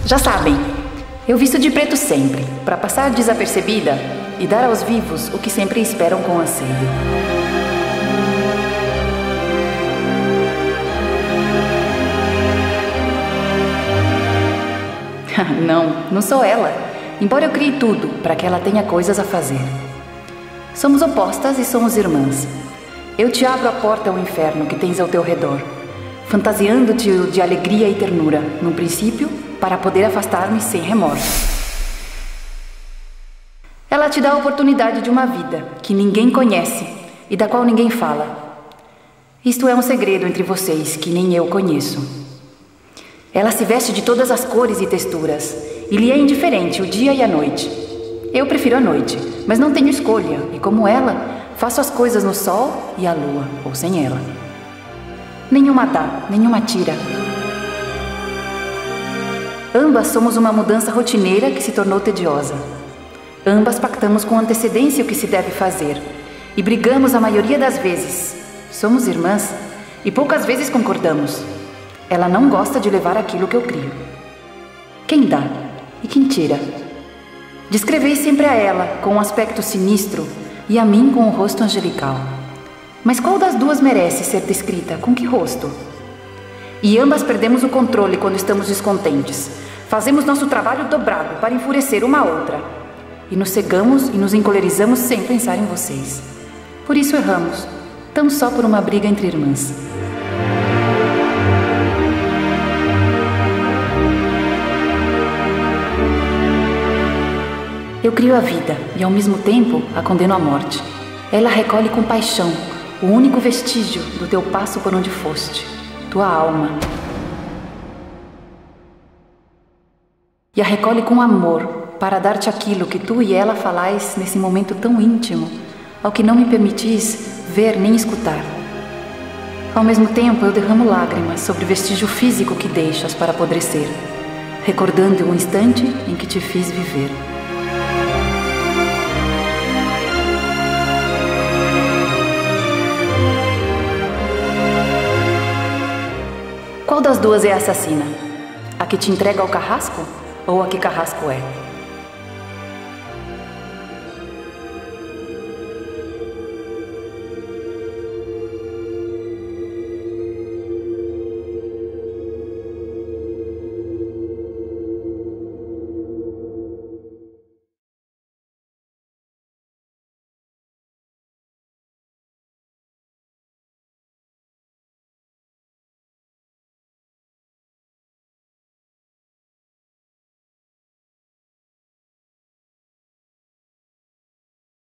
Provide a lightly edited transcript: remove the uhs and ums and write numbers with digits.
Já sabem, eu visto de preto sempre, para passar desapercebida e dar aos vivos o que sempre esperam com anseio. Não sou ela, embora eu crie tudo para que ela tenha coisas a fazer. Somos opostas e somos irmãs. Eu te abro a porta ao inferno que tens ao teu redor, fantasiando-te de alegria e ternura, no princípio, para poder afastar-me sem remorso. Ela te dá a oportunidade de uma vida que ninguém conhece e da qual ninguém fala. Isto é um segredo entre vocês que nem eu conheço. Ela se veste de todas as cores e texturas e lhe é indiferente o dia e a noite. Eu prefiro a noite, mas não tenho escolha e, como ela, faço as coisas no sol e a lua, ou sem ela. Nenhuma dá, nenhuma tira. Ambas somos uma mudança rotineira que se tornou tediosa. Ambas pactamos com antecedência o que se deve fazer e brigamos a maioria das vezes. Somos irmãs e poucas vezes concordamos. Ela não gosta de levar aquilo que eu crio. Quem dá e quem tira? Descrevei sempre a ela com um aspecto sinistro e a mim com um rosto angelical. Mas qual das duas merece ser descrita? Com que rosto? E ambas perdemos o controle quando estamos descontentes. Fazemos nosso trabalho dobrado para enfurecer uma a outra. E nos cegamos e nos encolerizamos sem pensar em vocês. Por isso erramos, tão só por uma briga entre irmãs. Eu crio a vida e ao mesmo tempo a condeno à morte. Ela recolhe com paixão o único vestígio do teu passo por onde foste, tua alma. E a recolhe com amor para dar-te aquilo que tu e ela falais nesse momento tão íntimo, ao que não me permitis ver nem escutar. Ao mesmo tempo eu derramo lágrimas sobre o vestígio físico que deixas para apodrecer, recordando o instante em que te fiz viver. Qual das duas é a assassina? A que te entrega ao carrasco ou a que carrasco é?